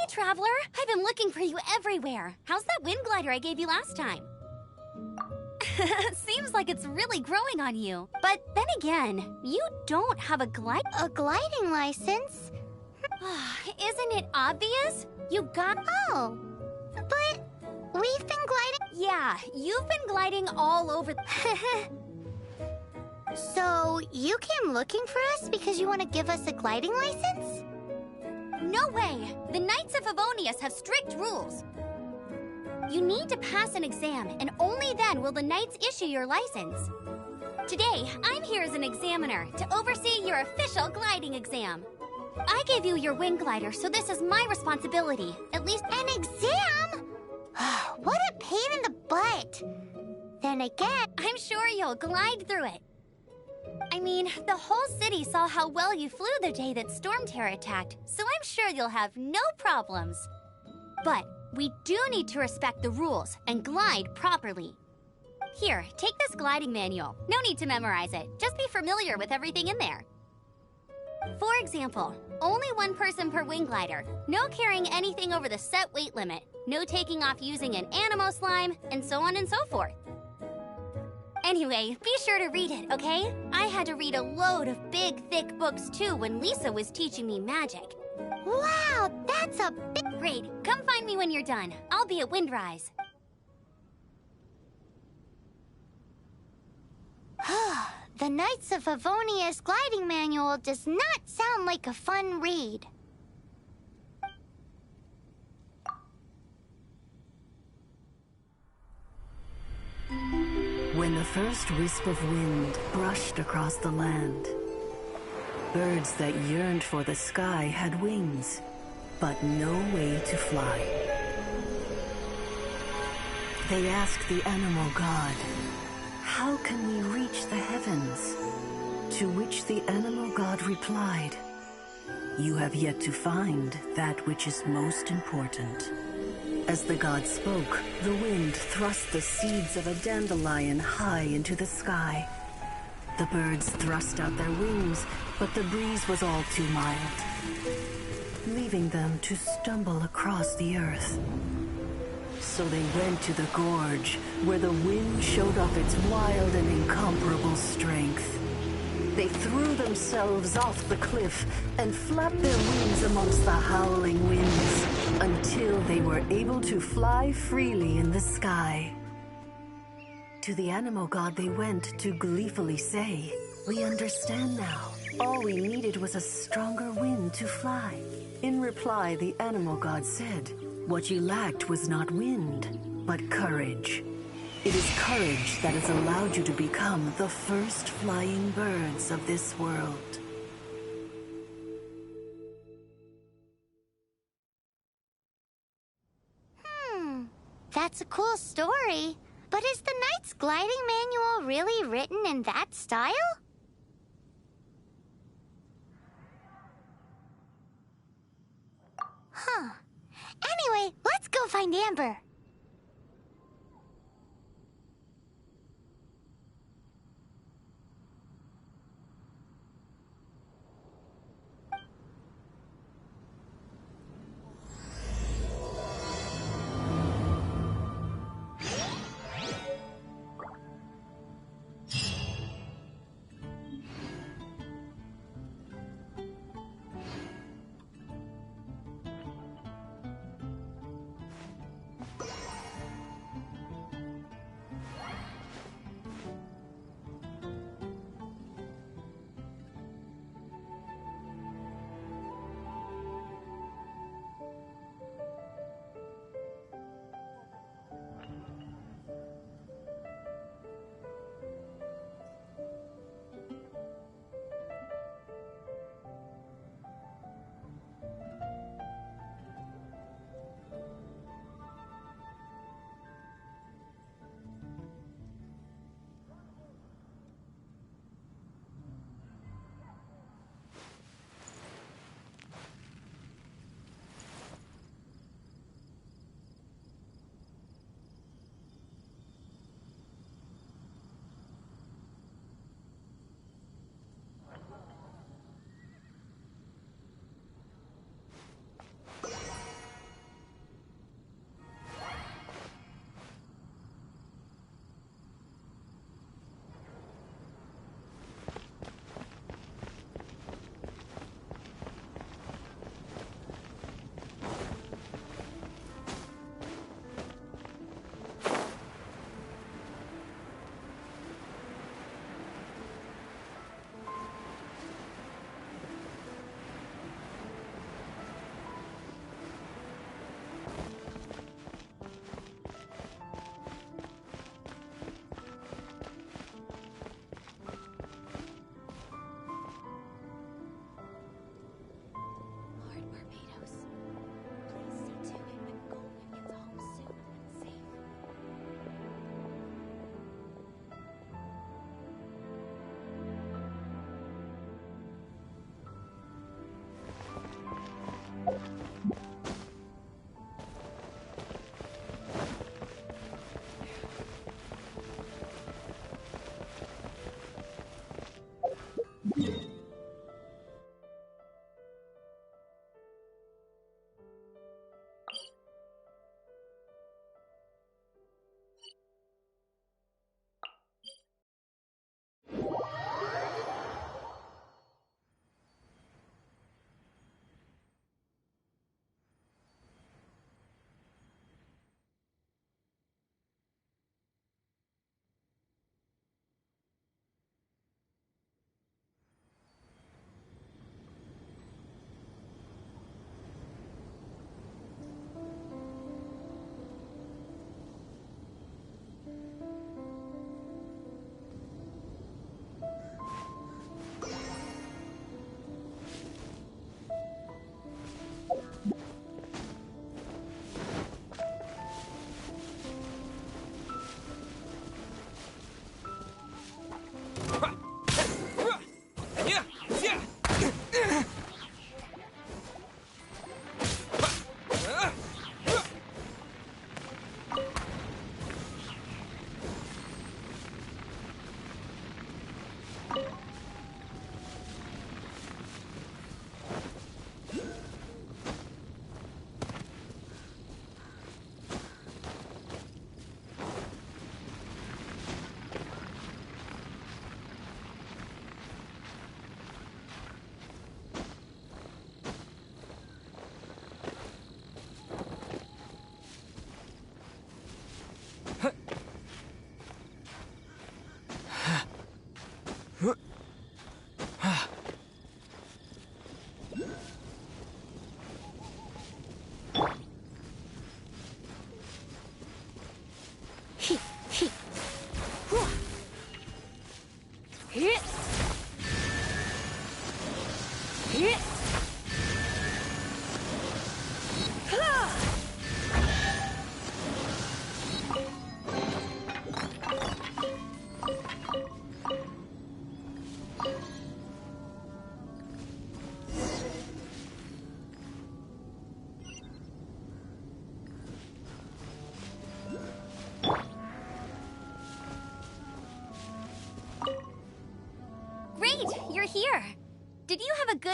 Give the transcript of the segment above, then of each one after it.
Traveler, I've been looking for you everywhere. How's that wind glider I gave you last time? Seems like it's really growing on you. But then again, you don't have a gliding license. Isn't it obvious? You got— Oh, but we've been gliding— Yeah, you've been gliding all over— So, you came looking for us because you want to give us a gliding license? No way! The Knights of Favonius have strict rules. You need to pass an exam, and only then will the Knights issue your license. Today, I'm here as an examiner to oversee your official gliding exam. I gave you your wing glider, so this is my responsibility. At least— An exam? What a pain in the butt. Then again, I'm sure you'll glide through it. I mean, the whole city saw how well you flew the day that Storm Terror attacked, so I'm sure you'll have no problems. But we do need to respect the rules and glide properly. Here, take this gliding manual. No need to memorize it. Just be familiar with everything in there. For example, only one person per wing glider, no carrying anything over the set weight limit, no taking off using an animo slime, and so on and so forth. Anyway, be sure to read it, okay? I had to read a load of big, thick books too when Lisa was teaching me magic. Wow, that's a big— Great, come find me when you're done. I'll be at Windrise. The Knights of Favonia's gliding manual does not sound like a fun read. When the first wisp of wind brushed across the land, birds that yearned for the sky had wings, but no way to fly. They asked the animal god, "How can we reach the heavens?" To which the animal god replied, "You have yet to find that which is most important." As the god spoke, the wind thrust the seeds of a dandelion high into the sky. The birds thrust out their wings, but the breeze was all too mild, leaving them to stumble across the earth. So they went to the gorge, where the wind showed off its wild and incomparable strength. They threw themselves off the cliff and flapped their wings amongst the howling winds until they were able to fly freely in the sky. To the animal god they went to gleefully say, "We understand now. All we needed was a stronger wind to fly." In reply, the animal god said, "What you lacked was not wind, but courage. It is courage that has allowed you to become the first flying birds of this world." That's a cool story. But is the Knight's gliding manual really written in that style? Huh. Anyway, let's go find Amber.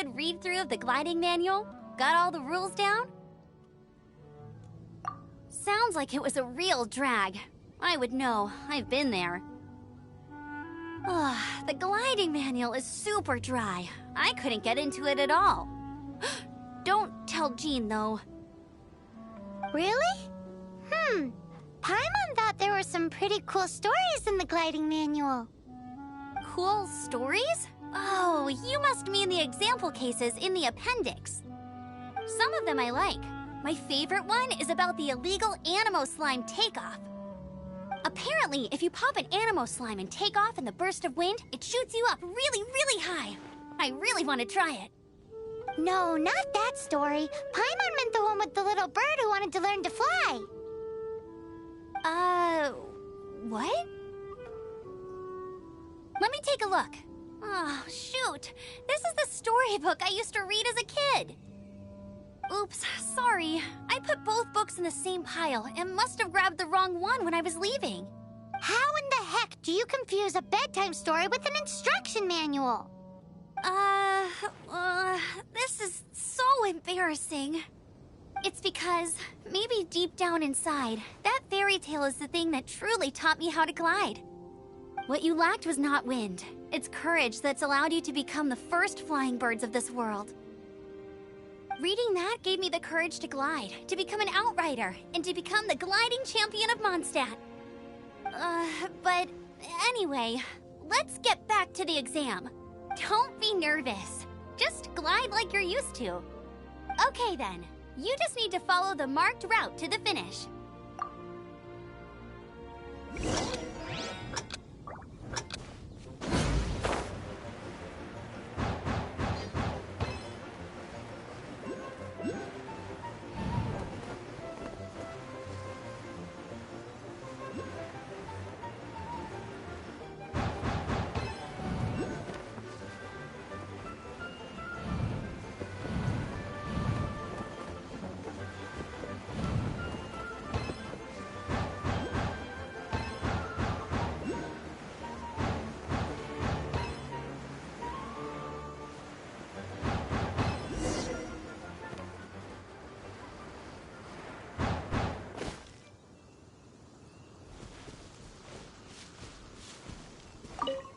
good read-through of the gliding manual? Got all the rules down? Sounds like it was a real drag. I would know. I've been there. Ugh, the gliding manual is super dry. I couldn't get into it at all. Don't tell Jean, though. Really? Paimon thought there were some pretty cool stories in the gliding manual. Cool stories? Oh, you must mean the example cases in the appendix. Some of them I like. My favorite one is about the illegal Animo slime takeoff. Apparently, if you pop an Animo slime and take off in the burst of wind, it shoots you up really, really high. I really want to try it. No, not that story. Paimon meant the one with the little bird who wanted to learn to fly. What? Let me take a look. Oh, shoot. This is the storybook I used to read as a kid. Oops, sorry. I put both books in the same pile and must have grabbed the wrong one when I was leaving. How in the heck do you confuse a bedtime story with an instruction manual? This is so embarrassing. It's because, maybe deep down inside, that fairy tale is the thing that truly taught me how to glide. What you lacked was not wind. It's courage that's allowed you to become the first flying birds of this world. Reading that gave me the courage to glide, to become an outrider, and to become the gliding champion of Mondstadt. But anyway, let's get back to the exam. Don't be nervous. Just glide like you're used to. Okay then, you just need to follow the marked route to the finish.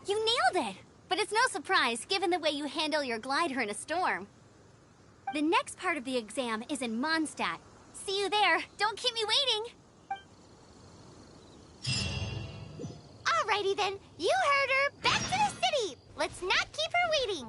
You nailed it! But it's no surprise, given the way you handle your glider in a storm. The next part of the exam is in Mondstadt. See you there. Don't keep me waiting! Alrighty then, you heard her. Back to the city. Let's not keep her waiting.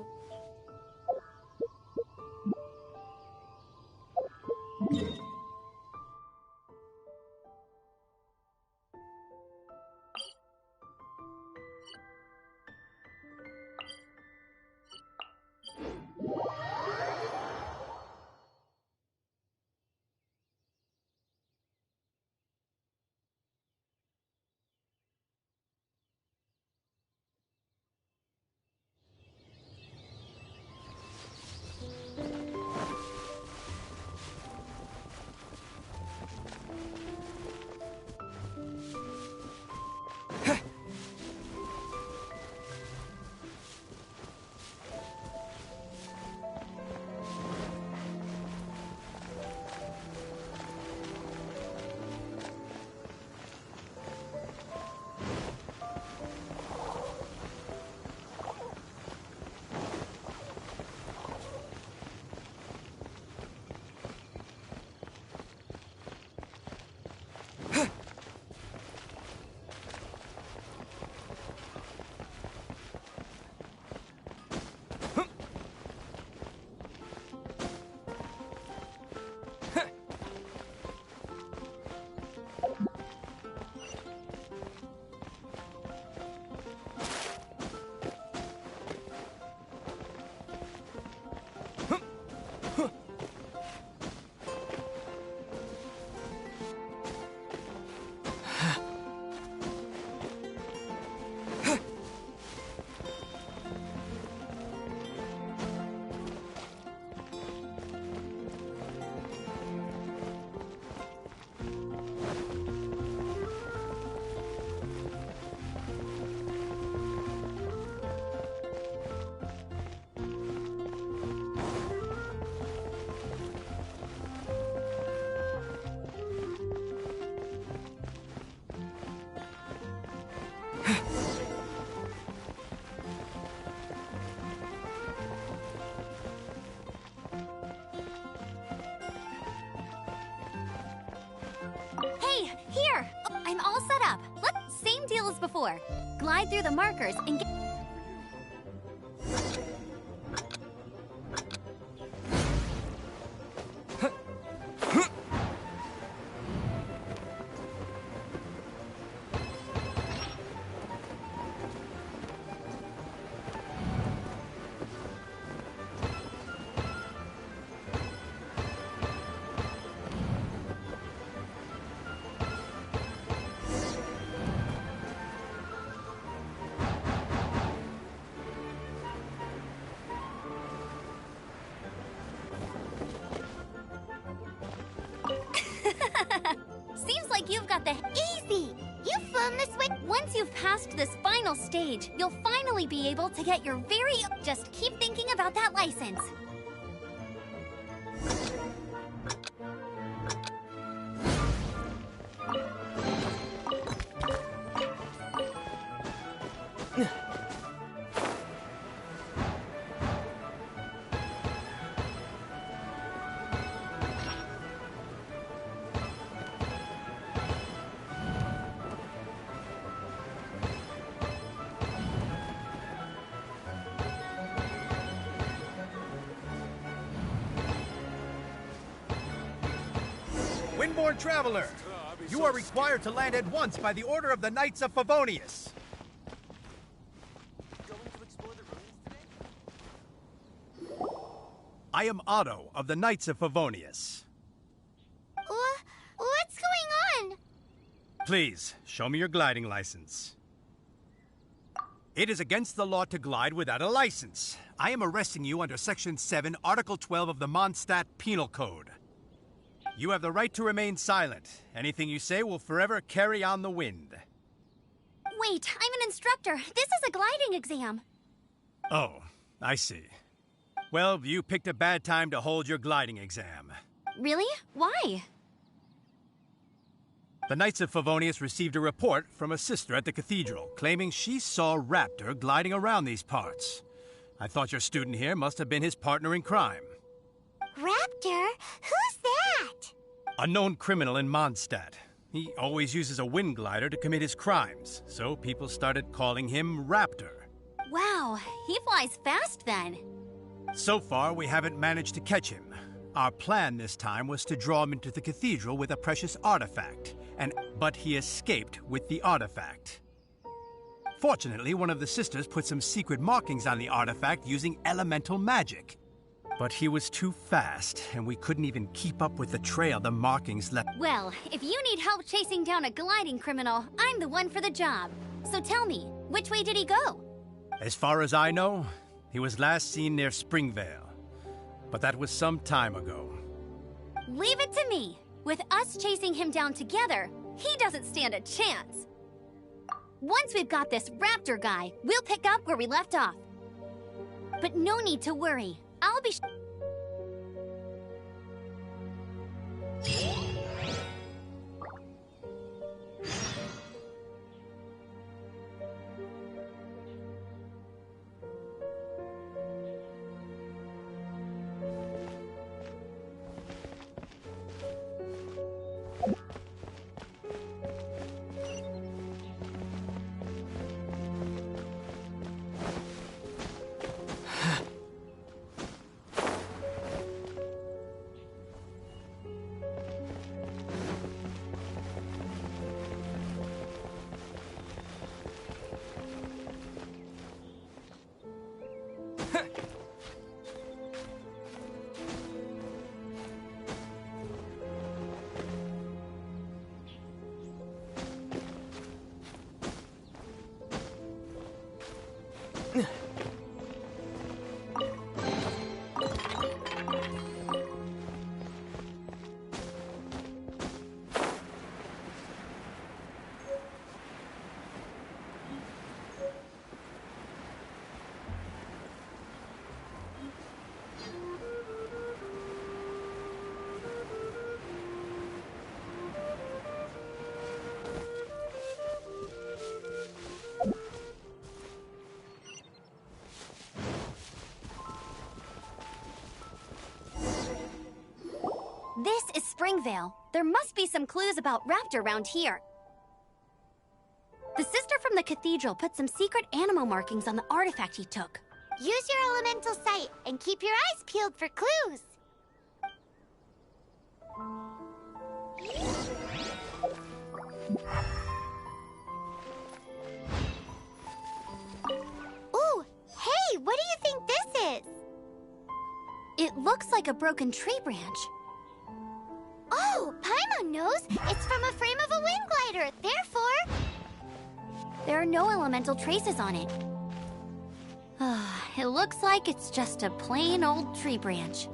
rules before. Glide through the markers and get... Seems like you've got the... Easy! You've flown this way. Once you've passed this final stage, you'll finally be able to get your very... Just keep thinking about that license. Windborne Traveler, you are required to land at once by the order of the Knights of Favonius. I am Otto of the Knights of Favonius. What's going on? Please, show me your gliding license. It is against the law to glide without a license. I am arresting you under Section 7, Article 12 of the Mondstadt Penal Code. You have the right to remain silent. Anything you say will forever carry on the wind. Wait, I'm an instructor. This is a gliding exam. Oh, I see. Well, you picked a bad time to hold your gliding exam. Really? Why? The Knights of Favonius received a report from a sister at the cathedral claiming she saw Raptor gliding around these parts. I thought your student here must have been his partner in crime. Raptor? Who's that? A known criminal in Mondstadt. He always uses a wind glider to commit his crimes, so people started calling him Raptor. Wow, he flies fast then. So far, we haven't managed to catch him. Our plan this time was to draw him into the cathedral with a precious artifact, but he escaped with the artifact. Fortunately, one of the sisters put some secret markings on the artifact using elemental magic. But he was too fast, and we couldn't even keep up with the trail the markings left. Well, if you need help chasing down a gliding criminal, I'm the one for the job. So tell me, which way did he go? As far as I know, he was last seen near Springvale. But that was some time ago. Leave it to me. With us chasing him down together, he doesn't stand a chance. Once we've got this Raptor guy, we'll pick up where we left off. But no need to worry. I'll be... This is Springvale. There must be some clues about Raptor around here. The sister from the cathedral put some secret animal markings on the artifact he took. Use your elemental sight and keep your eyes peeled for clues. Ooh, hey, what do you think this is? It looks like a broken tree branch. Oh, Paimon knows. It's from a frame of a wind glider. Therefore, there are no elemental traces on it. It looks like it's just a plain old tree branch.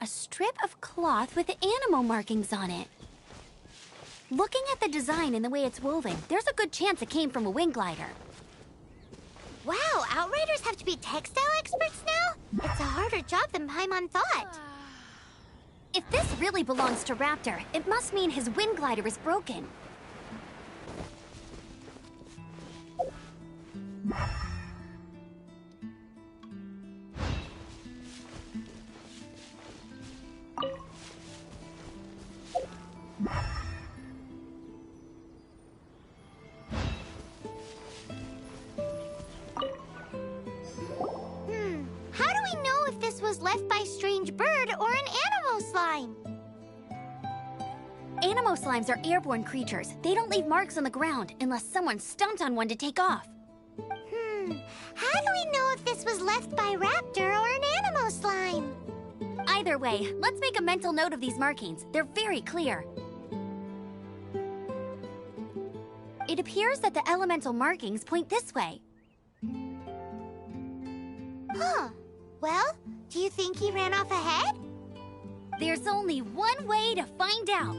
A strip of cloth with animal markings on it. Looking at the design and the way it's woven, there's a good chance it came from a wind glider. Wow, Outriders have to be textile experts now? It's a harder job than Paimon thought. If this really belongs to Raptor, it must mean his wind glider is broken. How do we know if this was left by a strange bird or an animal slime? Animo slimes are airborne creatures. They don't leave marks on the ground unless someone stomped on one to take off. How do we know if this was left by Raptor or an animal slime? Either way, let's make a mental note of these markings. They're very clear. It appears that the elemental markings point this way. Huh. Well, do you think he ran off ahead? There's only one way to find out.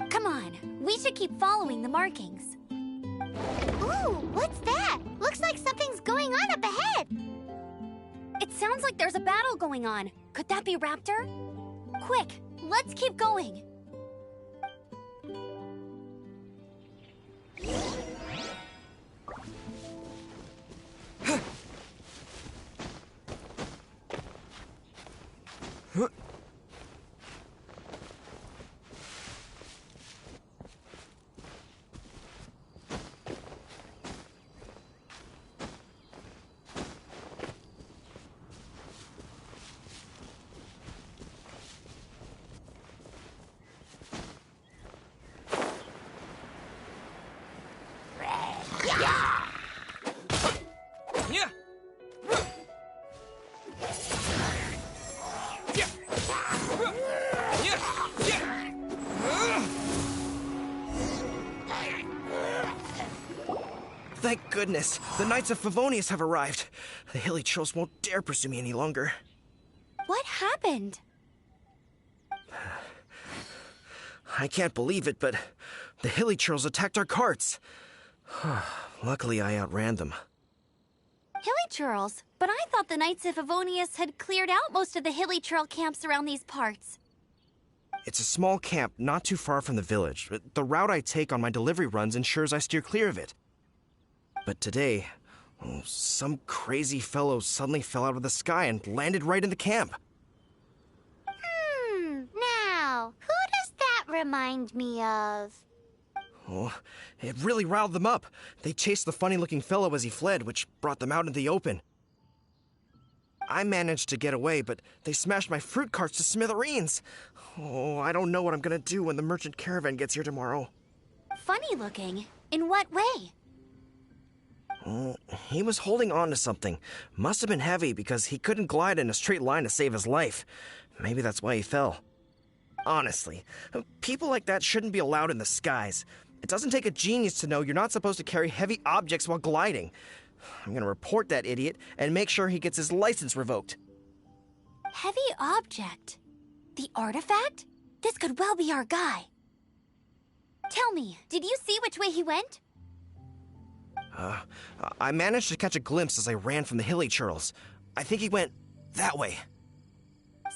Come on, we should keep following the markings. Ooh, what's that? Looks like something's going on up ahead. It sounds like there's a battle going on. Could that be Raptor? Quick, let's keep going. Thank goodness, the Knights of Favonius have arrived. The hilly trolls won't dare pursue me any longer. What happened? I can't believe it, but the hilly trolls attacked our carts. Luckily, I outran them. Hilly churls? But I thought the Knights of Favonius had cleared out most of the hilly churl camps around these parts. It's a small camp not too far from the village. The route I take on my delivery runs ensures I steer clear of it. But today, some crazy fellow suddenly fell out of the sky and landed right in the camp. Now, who does that remind me of? Oh, it really riled them up. They chased the funny-looking fellow as he fled, which brought them out in the open. I managed to get away, but they smashed my fruit carts to smithereens. Oh, I don't know what I'm gonna do when the merchant caravan gets here tomorrow. Funny looking? In what way? Oh, he was holding on to something. Must have been heavy because he couldn't glide in a straight line to save his life. Maybe that's why he fell. Honestly, people like that shouldn't be allowed in the skies. It doesn't take a genius to know you're not supposed to carry heavy objects while gliding. I'm gonna report that idiot and make sure he gets his license revoked. Heavy object? The artifact? This could well be our guy. Tell me, did you see which way he went? I managed to catch a glimpse as I ran from the hilly churls. I think he went that way.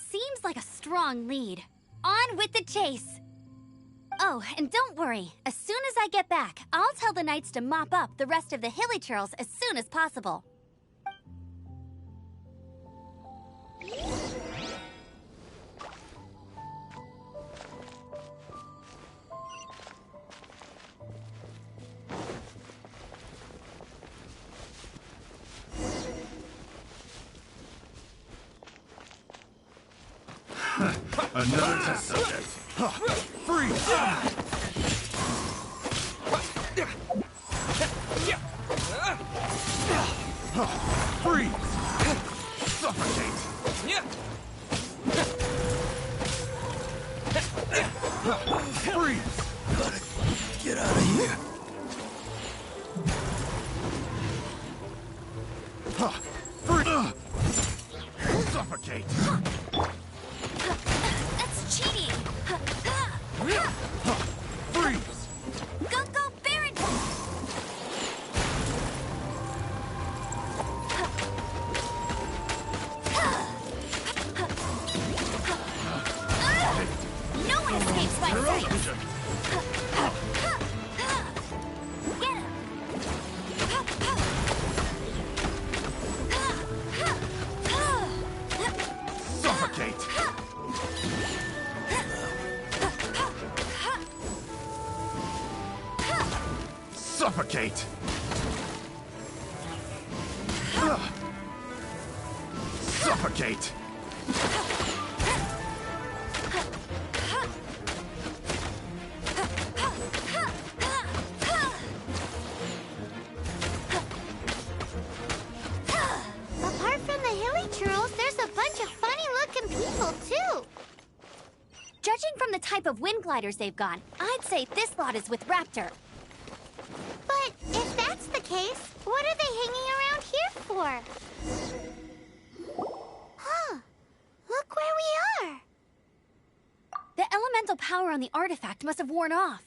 Seems like a strong lead. On with the chase! Oh, and don't worry. As soon as I get back, I'll tell the knights to mop up the rest of the hilly churls as soon as possible. Another test subject. Freeze! Freeze! Suffocate! Freeze! Gotta get out of here. Freeze! Suffocate! That's cheating! Freeze! Go, Baron! No one escapes my sight! Get him! Suffocate! Suffocate! Suffocate! Apart from the hilly churls, there's a bunch of funny-looking people, too. Judging from the type of wind gliders they've got, I'd say this lot is with Raptor. But if that's the case, what are they hanging around here for? Huh. Look where we are. The elemental power on the artifact must have worn off.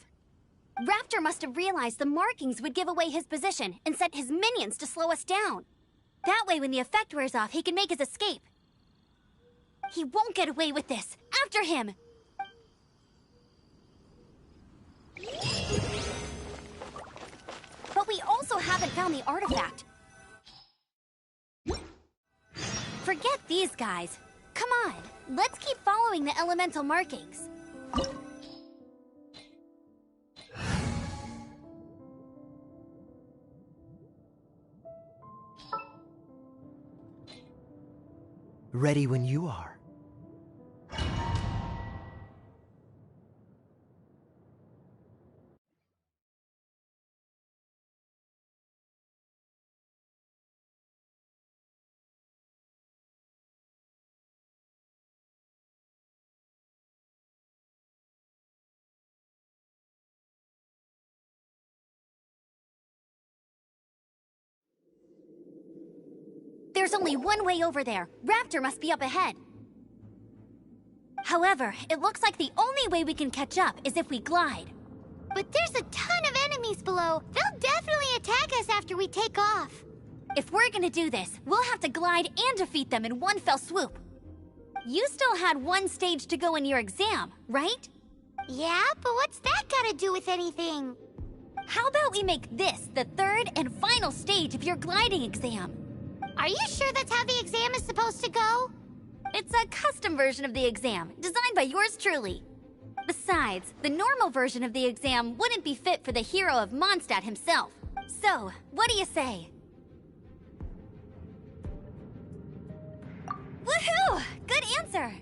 Raptor must have realized the markings would give away his position and sent his minions to slow us down. That way, when the effect wears off, he can make his escape. He won't get away with this. After him! But we also haven't found the artifact. Forget these guys. Come on, let's keep following the elemental markings. Ready when you are. There's only one way over there. Raptor must be up ahead. However, it looks like the only way we can catch up is if we glide. But there's a ton of enemies below. They'll definitely attack us after we take off. If we're gonna do this, we'll have to glide and defeat them in one fell swoop. You still had one stage to go in your exam, right? Yeah, but what's that got to do with anything? How about we make this the third and final stage of your gliding exam? Are you sure that's how the exam is supposed to go? It's a custom version of the exam, designed by yours truly. Besides, the normal version of the exam wouldn't be fit for the hero of Mondstadt himself. So, what do you say? Woohoo! Good answer!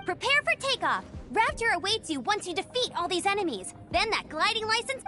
Prepare for takeoff! Raptor awaits you once you defeat all these enemies. Then that gliding license...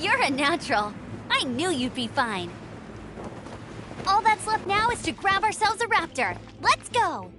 You're a natural. I knew you'd be fine. All that's left now is to grab ourselves a raptor. Let's go!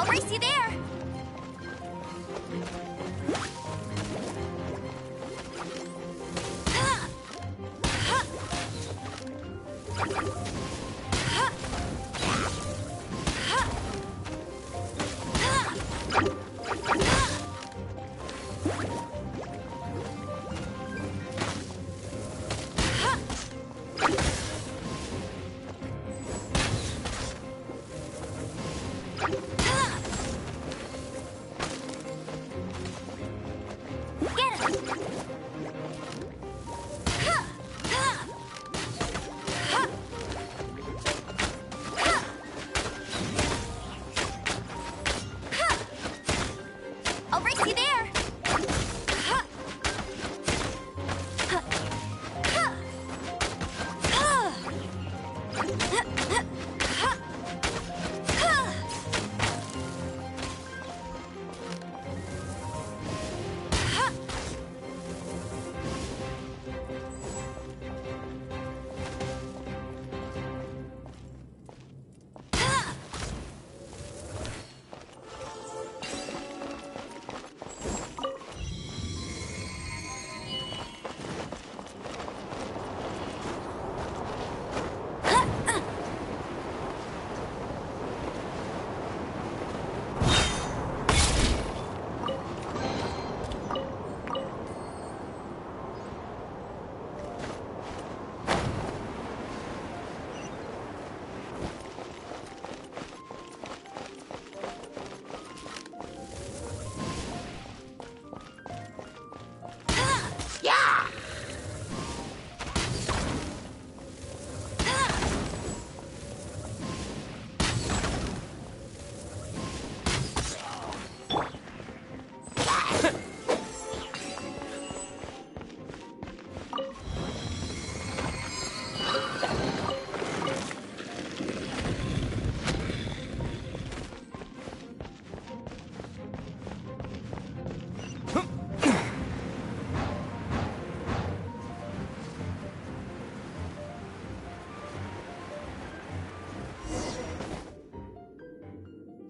race you there! I'll race you there!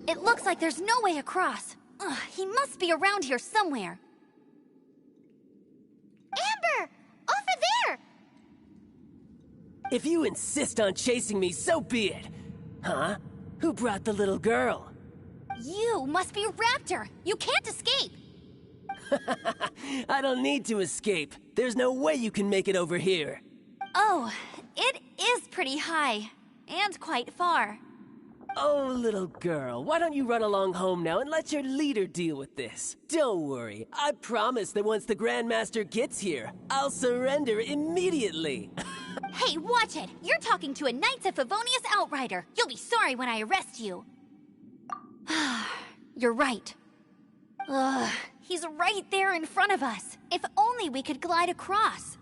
It looks like there's no way across. Ugh, he must be around here somewhere. Amber! Over there! If you insist on chasing me, so be it. Huh? Who brought the little girl? You must be Raptor. You can't escape. I don't need to escape. There's no way you can make it over here. Oh, it is pretty high. And quite far. Oh, little girl, why don't you run along home now and let your leader deal with this? Don't worry, I promise that once the Grandmaster gets here, I'll surrender immediately. Hey, watch it! You're talking to a Knights of Favonius outrider. You'll be sorry when I arrest you. You're right. Ugh, he's right there in front of us. If only we could glide across.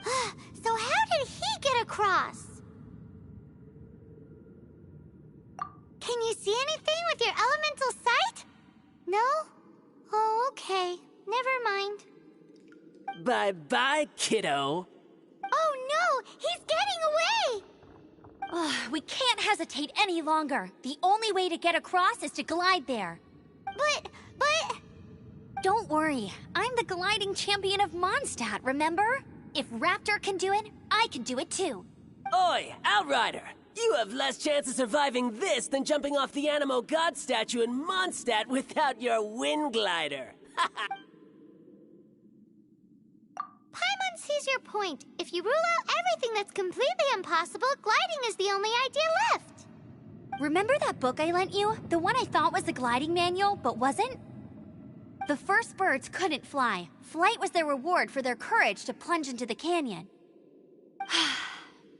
So how did he get across? Can you see anything with your elemental sight? No? Oh, okay. Never mind. Bye-bye, kiddo. Oh no! He's getting away! Ugh, we can't hesitate any longer. The only way to get across is to glide there. But... Don't worry. I'm the gliding champion of Mondstadt, remember? If Raptor can do it, I can do it too. Oi, Outrider! You have less chance of surviving this than jumping off the Animo God statue in Mondstadt without your wind glider. Paimon sees your point. If you rule out everything that's completely impossible, gliding is the only idea left. Remember that book I lent you? The one I thought was the gliding manual, but wasn't? The first birds couldn't fly. Flight was their reward for their courage to plunge into the canyon.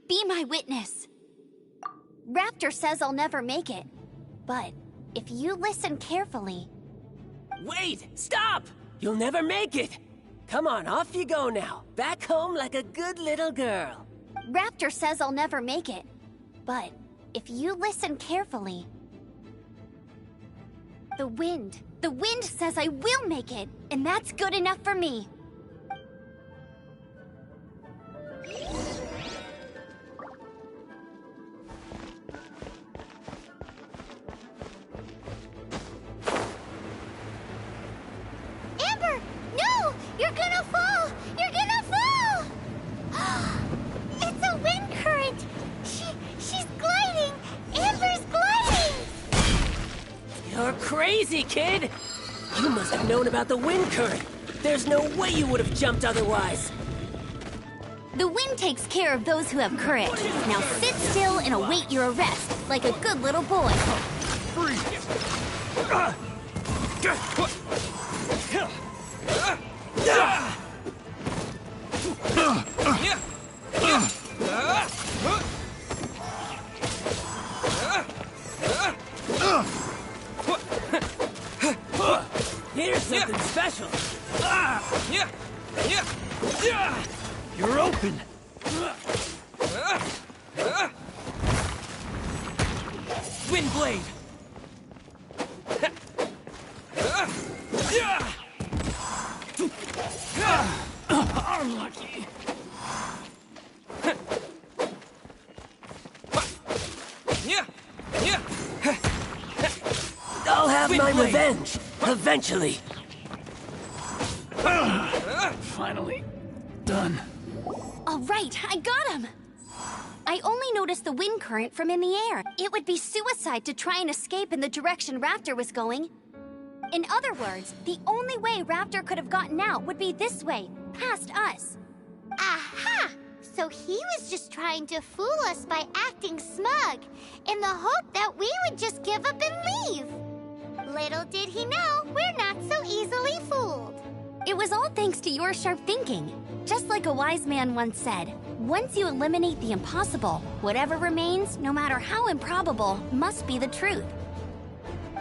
Be my witness. Raptor says I'll never make it. But if you listen carefully... Wait! Stop! You'll never make it! Come on, off you go now. Back home like a good little girl. Raptor says I'll never make it. But if you listen carefully... The wind says I will make it, and that's good enough for me. You're crazy, kid! You must have known about the wind current. There's no way you would have jumped otherwise. The wind takes care of those who have courage. Now sit still and await your arrest, like a good little boy. Here's something special. You're open. Wind blade. Unlucky. I'll have my revenge, eventually. Finally done. All right, I got him. I only noticed the wind current from in the air. It would be suicide to try and escape in the direction Raptor was going. In other words, the only way Raptor could have gotten out would be this way, past us. Aha! So he was just trying to fool us by acting smug, in the hope that we would just give up and leave. Little did he know, we're not so easily fooled. It was all thanks to your sharp thinking. Just like a wise man once said, once you eliminate the impossible, whatever remains, no matter how improbable, must be the truth.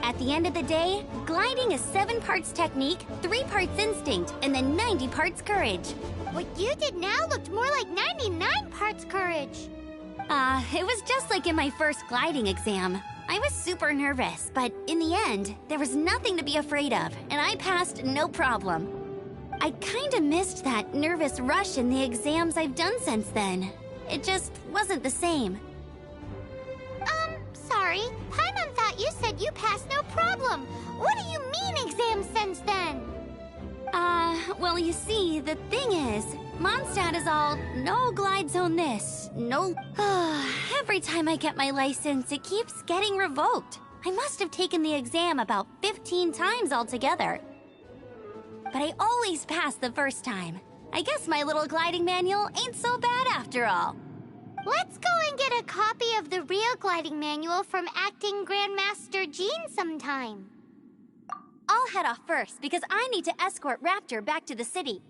At the end of the day, gliding is 7 parts technique, 3 parts instinct, and then 90 parts courage. What you did now looked more like 99 parts courage. It was just like in my first gliding exam. I was super nervous, but in the end, there was nothing to be afraid of, and I passed no problem. I kinda missed that nervous rush in the exams I've done since then. It just wasn't the same. Sorry. Paimon thought you said you passed no problem. What do you mean exam since then? Well, you see, the thing is, Mondstadt is all, no glide zone this, no... Every time I get my license, it keeps getting revoked. I must have taken the exam about 15 times altogether. But I always pass the first time. I guess my little gliding manual ain't so bad after all. Let's go and get a copy of the real gliding manual from Acting Grandmaster Jean sometime. I'll head off first because I need to escort Raptor back to the city.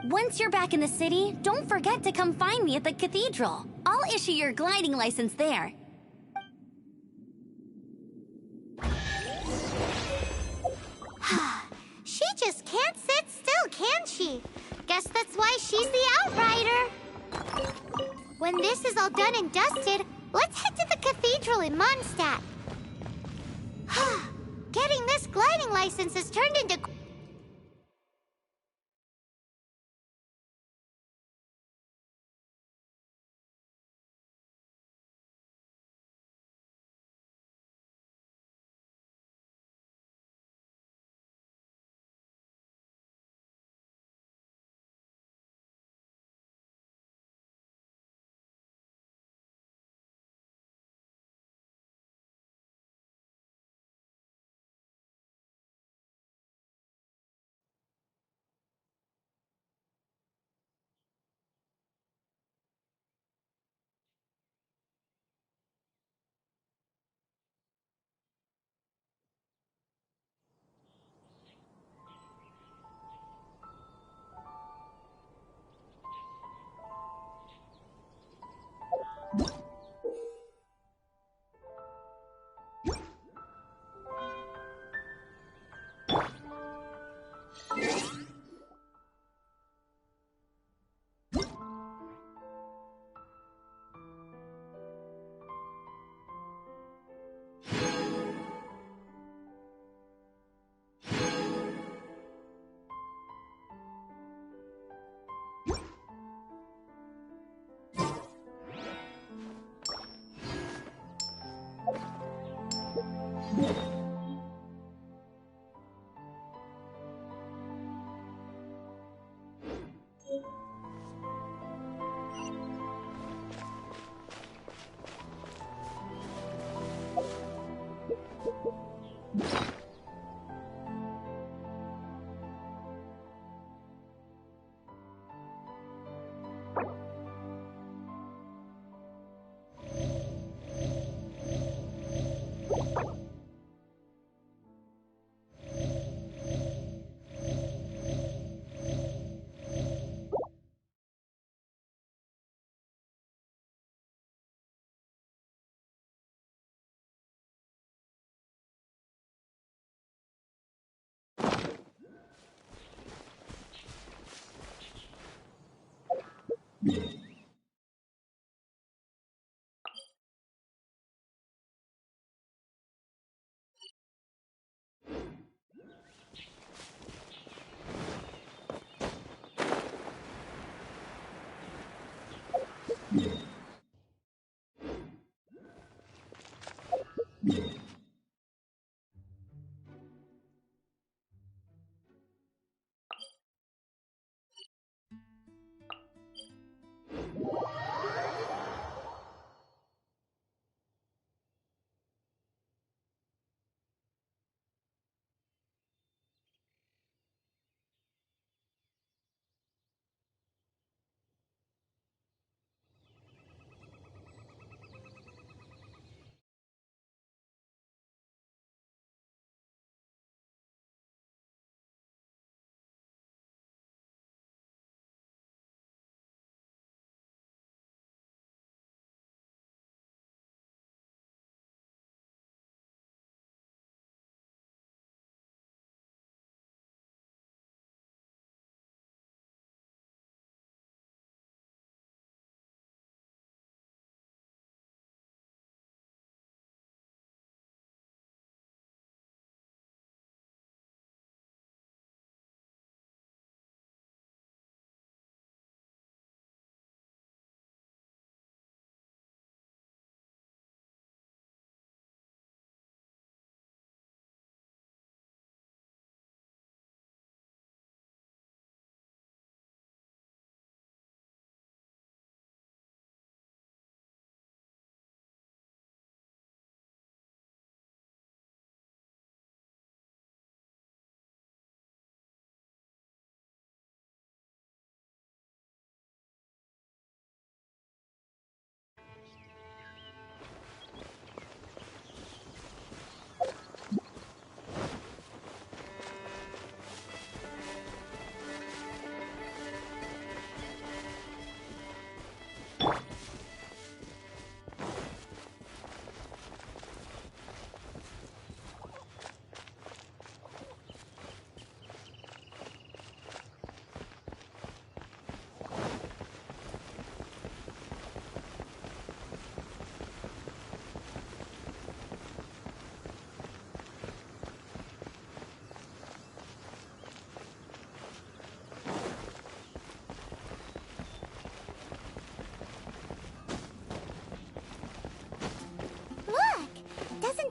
Once you're back in the city, don't forget to come find me at the cathedral. I'll issue your gliding license there. She just can't sit still, can she? Guess that's why she's the outrider. When this is all done and dusted, let's head to the cathedral in Mondstadt. Getting this gliding license has turned into...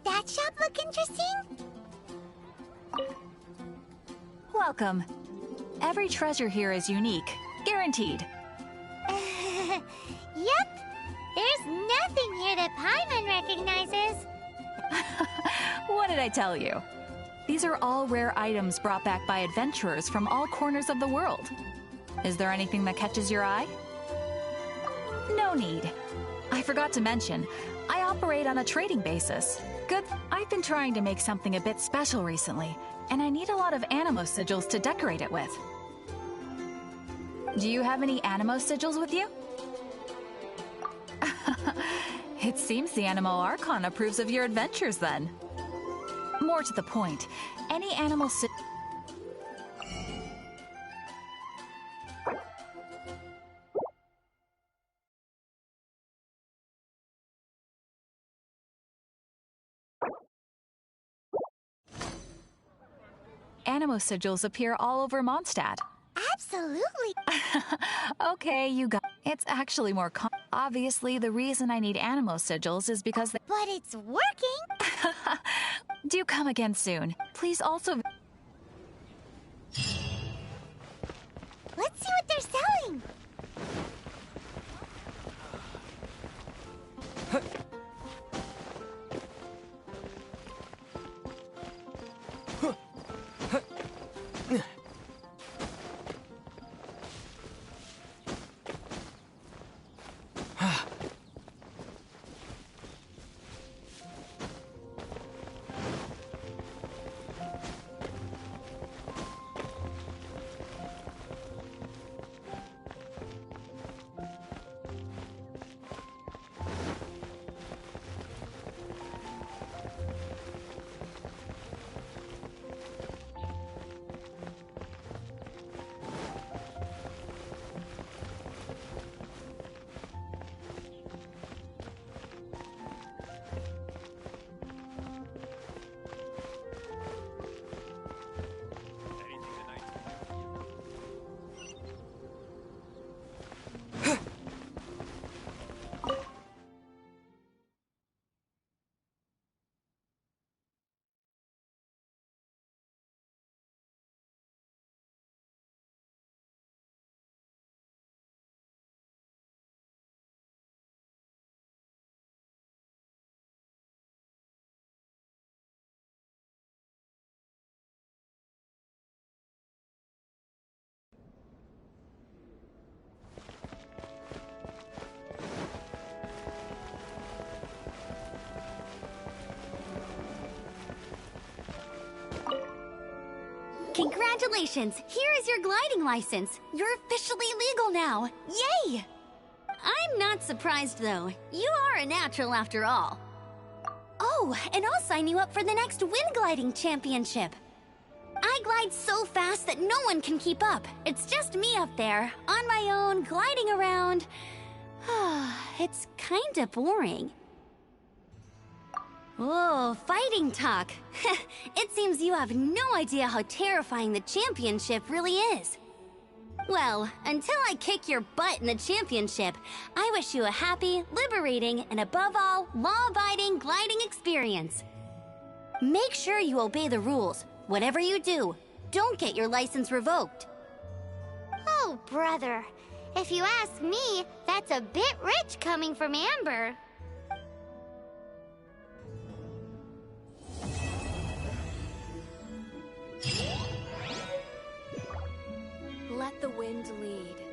That shop look interesting? Welcome. Every treasure here is unique. Guaranteed. Yep. There's nothing here that Paimon recognizes. What did I tell you? These are all rare items brought back by adventurers from all corners of the world. Is there anything that catches your eye? No need. I forgot to mention, I operate on a trading basis. Good. I've been trying to make something a bit special recently, and I need a lot of animo sigils to decorate it with. Do you have any animo sigils with you? It seems the Animo Archon approves of your adventures then. More to the point, any animal Animo sigils appear all over Mondstadt. Absolutely. Okay, you got. It's actually more obviously, the reason I need animo sigils is because But it's working. Do come again soon. Please also. Let's see what they're selling. Congratulations! Here is your gliding license. You're officially legal now. Yay! I'm not surprised, though. You are a natural after all. Oh, and I'll sign you up for the next wind gliding championship. I glide so fast that no one can keep up. It's just me up there, on my own, gliding around. It's kinda boring. Oh, fighting talk. It seems you have no idea how terrifying the championship really is. Well, until I kick your butt in the championship, I wish you a happy, liberating, and above all, law-abiding gliding experience. Make sure you obey the rules. Whatever you do, don't get your license revoked. Oh, brother. If you ask me, that's a bit rich coming from Amber. Let the wind lead.